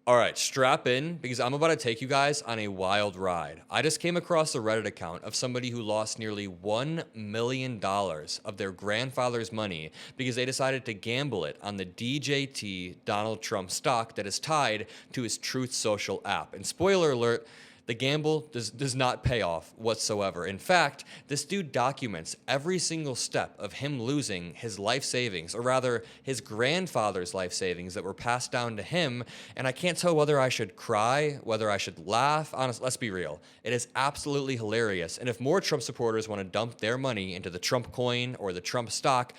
All right, strap in because I'm about to take you guys on a wild ride. I just came across a Reddit account of somebody who lost nearly $1 million of their grandfather's money because they decided to gamble it on the DJT Donald Trump stock that is tied to his Truth Social app. And spoiler alert, the gamble does not pay off whatsoever. In fact, this dude documents every single step of him losing his life savings, or rather his grandfather's life savings that were passed down to him. And I can't tell whether I should cry, whether I should laugh. Honestly, let's be real. It is absolutely hilarious. And if more Trump supporters want to dump their money into the Trump coin or the Trump stock,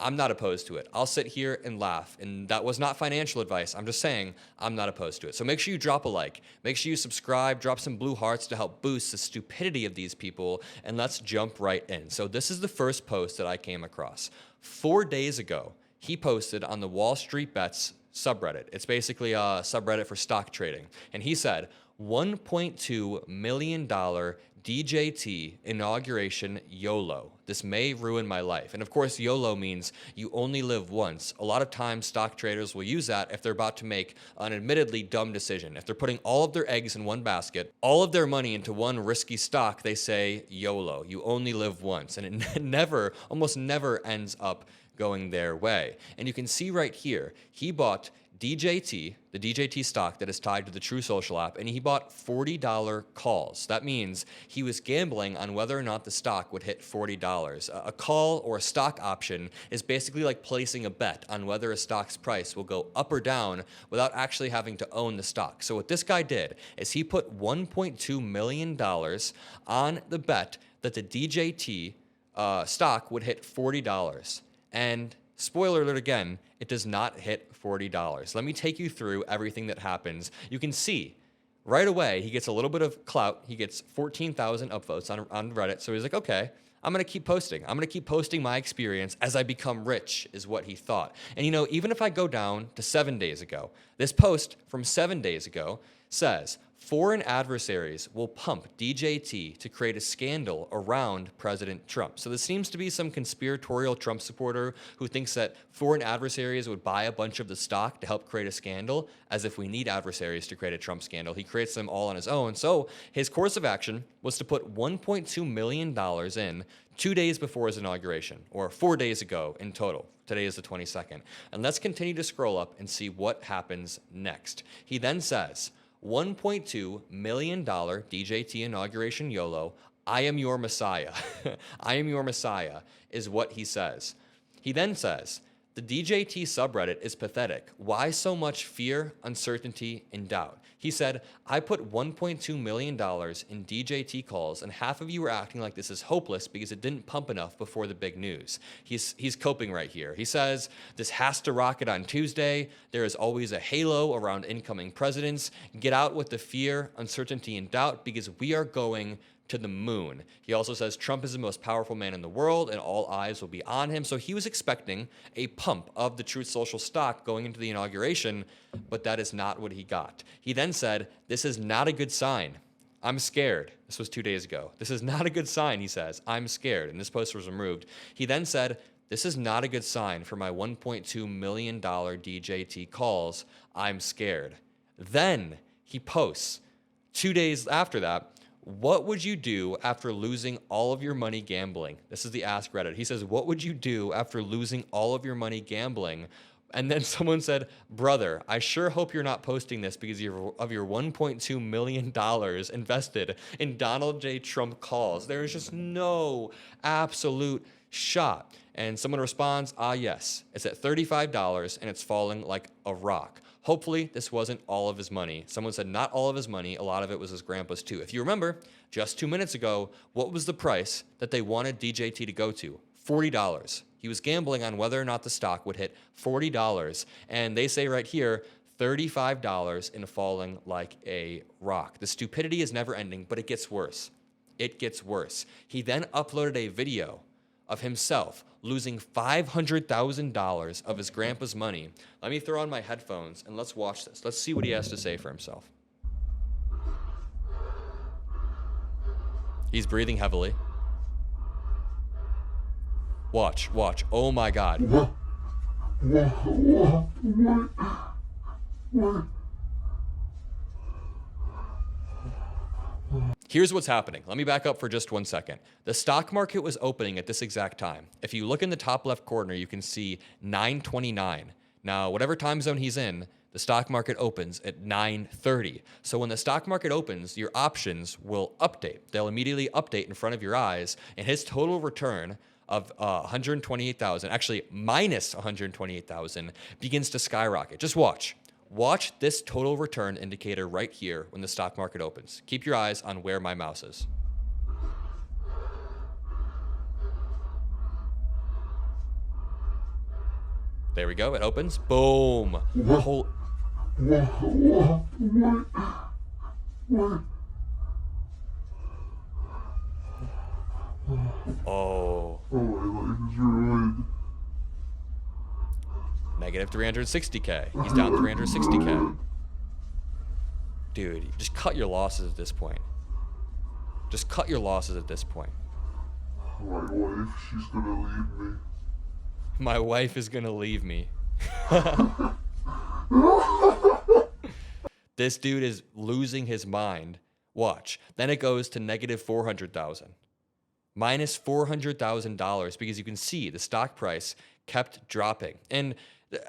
I'm not opposed to it. I'll sit here and laugh. And that was not financial advice. I'm just saying I'm not opposed to it. So make sure you drop a like. Make sure you subscribe. Drop some blue hearts to help boost the stupidity of these people. And let's jump right in. So this is the first post that I came across. 4 days ago, he posted on the Wall Street Bets subreddit. It's basically a subreddit for stock trading. And he said, $1.2 million DJT inauguration YOLO. This may ruin my life. And of course, YOLO means you only live once. A lot of times stock traders will use that if they're about to make an admittedly dumb decision. If they're putting all of their eggs in one basket, all of their money into one risky stock, they say YOLO. You only live once. And it never, almost never ends up going their way. And you can see right here, he bought DJT, the DJT stock that is tied to the True Social app, and he bought $40 calls. That means he was gambling on whether or not the stock would hit $40. A call or a stock option is basically like placing a bet on whether a stock's price will go up or down without actually having to own the stock. So what this guy did is he put $1.2 million on the bet that the DJT stock would hit $40. And spoiler alert again, it does not hit $40. Let me take you through everything that happens. You can see right away he gets a little bit of clout. He gets 14,000 upvotes on Reddit. So he's like, okay, I'm going to keep posting. I'm going to keep posting my experience as I become rich, is what he thought. And you know, even if I go down to 7 days ago, this post from 7 days ago says, foreign adversaries will pump DJT to create a scandal around President Trump. So this seems to be some conspiratorial Trump supporter who thinks that foreign adversaries would buy a bunch of the stock to help create a scandal, as if we need adversaries to create a Trump scandal. He creates them all on his own. So his course of action was to put $1.2 million in 2 days before his inauguration, or 4 days ago in total. Today is the 22nd. And let's continue to scroll up and see what happens next. He then says, $1.2 million DJT inauguration YOLO, I am your Messiah. I am your Messiah is what he says. He then says, the DJT subreddit is pathetic. Why so much fear, uncertainty, and doubt? He said, I put $1.2 million in DJT calls, and half of you are acting like this is hopeless because it didn't pump enough before the big news. He's coping right here. He says, this has to rocket on Tuesday. There is always a halo around incoming presidents. Get out with the fear, uncertainty, and doubt because we are going to the moon. He also says Trump is the most powerful man in the world and all eyes will be on him. So he was expecting a pump of the Truth Social stock going into the inauguration, but that is not what he got. He then said, this is not a good sign. I'm scared. This was 2 days ago. This is not a good sign, he says. I'm scared. And this post was removed. He then said, this is not a good sign for my $1.2 million DJT calls. I'm scared. Then he posts 2 days after that, what would you do after losing all of your money gambling? This is the Ask Reddit. He says, what would you do after losing all of your money gambling? And then someone said, brother, I sure hope you're not posting this because of your $1.2 million invested in Donald J. Trump calls. There is just no absolute shot. And someone responds, yes, it's at $35 and it's falling like a rock. Hopefully, this wasn't all of his money. Someone said not all of his money. A lot of it was his grandpa's too. If you remember, just 2 minutes ago, what was the price that they wanted DJT to go to? $40. He was gambling on whether or not the stock would hit $40. And they say right here, $35 and falling like a rock. The stupidity is never ending, but it gets worse. It gets worse. He then uploaded a video of himself losing $500,000 of his grandpa's money. Let me throw on my headphones and let's watch this. Let's see what he has to say for himself. He's breathing heavily. Watch. Oh my God. Here's what's happening. Let me back up for just 1 second. The stock market was opening at this exact time. If you look in the top left corner, you can see 9:29. Now, whatever time zone he's in, the stock market opens at 9:30. So when the stock market opens, your options will update. They'll immediately update in front of your eyes, and his total return of 128,000, actually minus 128,000, begins to skyrocket. Just watch. Watch this total return indicator right here when the stock market opens. Keep your eyes on where my mouse is. There we go. It opens. Boom. Oh. My life is ruined. Negative 360K. He's down 360K. Dude, just cut your losses at this point. Just cut your losses at this point. My wife, she's gonna leave me. My wife is gonna leave me. This dude is losing his mind. Watch. Then it goes to negative 400,000. Minus $400,000 because you can see the stock price kept dropping. And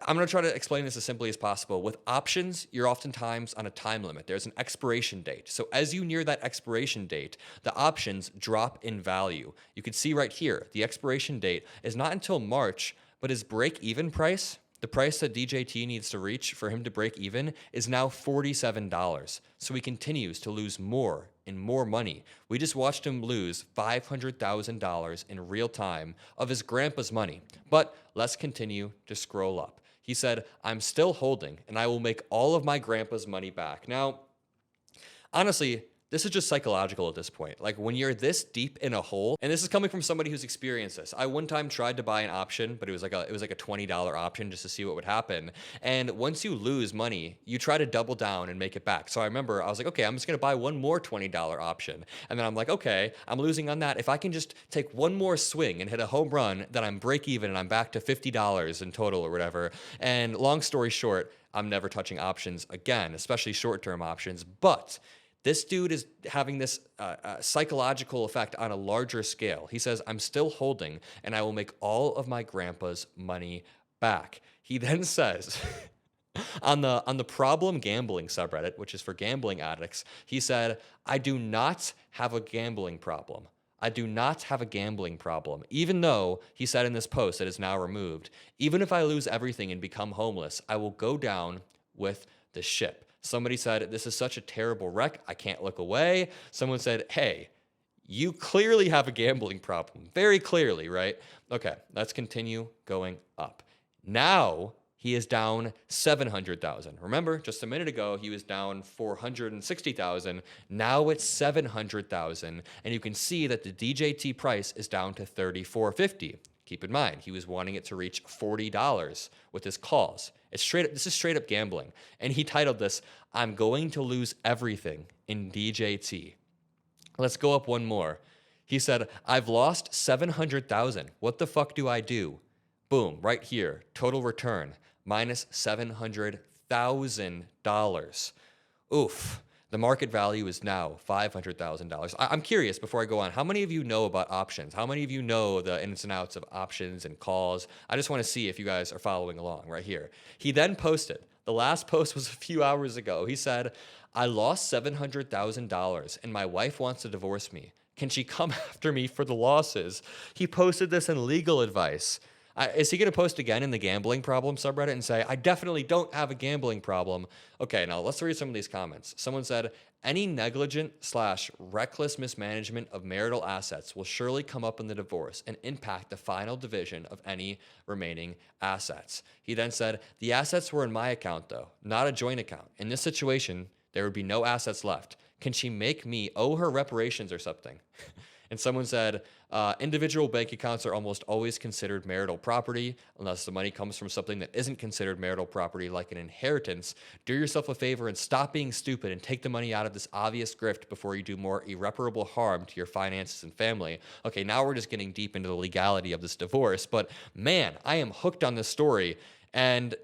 I'm going to try to explain this as simply as possible. With options, you're oftentimes on a time limit. There's an expiration date. So as you near that expiration date, the options drop in value. You can see right here, the expiration date is not until March, but his break-even price, the price that DJT needs to reach for him to break even, is now $47. So he continues to lose more and more money. We just watched him lose $500,000 in real time of his grandpa's money. But let's continue to scroll up. He said, I'm still holding and I will make all of my grandpa's money back. Now, honestly, this is just psychological at this point. Like when you're this deep in a hole, and this is coming from somebody who's experienced this. I one time tried to buy an option, but it was like a $20 option just to see what would happen. And once you lose money, you try to double down and make it back. So I remember I was like, okay, I'm just gonna buy one more $20 option. And then I'm like, okay, I'm losing on that. If I can just take one more swing and hit a home run, then I'm break even and I'm back to $50 in total or whatever. And long story short, I'm never touching options again, especially short-term options. But this dude is having this psychological effect on a larger scale. He says, I'm still holding and I will make all of my grandpa's money back. He then says, on the problem gambling subreddit, which is for gambling addicts, he said, I do not have a gambling problem. I do not have a gambling problem. Even though he said in this post that is now removed, even if I lose everything and become homeless, I will go down with the ship. Somebody said, this is such a terrible wreck, I can't look away. Someone said, hey, you clearly have a gambling problem. Very clearly, right? Okay, let's continue going up. Now, he is down 700,000. Remember, just a minute ago, he was down 460,000. Now it's 700,000. And you can see that the DJT price is down to $34.50. Keep in mind, he was wanting it to reach $40 with his calls. This is straight up gambling. And he titled this, I'm going to lose everything in DJT. Let's go up one more. He said, I've lost 700,000. What the fuck do I do? Boom, right here, total return, minus $700,000. Oof. The market value is now $500,000. I'm curious, before I go on, how many of you know about options? How many of you know the ins and outs of options and calls? I just want to see if you guys are following along right here. He then posted, the last post was a few hours ago. He said, I lost $700,000 and my wife wants to divorce me. Can she come after me for the losses? He posted this in legal advice. Is he going to post again in the gambling problem subreddit and say, I definitely don't have a gambling problem? Okay, now let's read some of these comments. Someone said, any negligent/reckless mismanagement of marital assets will surely come up in the divorce and impact the final division of any remaining assets. He then said, the assets were in my account though, not a joint account. In this situation, there would be no assets left. Can she make me owe her reparations or something? And someone said, individual bank accounts are almost always considered marital property unless the money comes from something that isn't considered marital property like an inheritance. Do yourself a favor and stop being stupid and take the money out of this obvious grift before you do more irreparable harm to your finances and family. Okay, now we're just getting deep into the legality of this divorce, but man, I am hooked on this story, and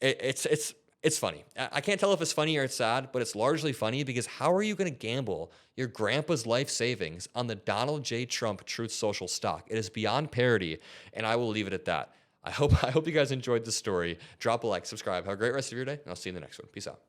it's It's funny. I can't tell if it's funny or it's sad, but it's largely funny because how are you going to gamble your grandpa's life savings on the Donald J. Trump Truth Social stock? It is beyond parody, and I will leave it at that. I hope you guys enjoyed the story. Drop a like, subscribe. Have a great rest of your day, and I'll see you in the next one. Peace out.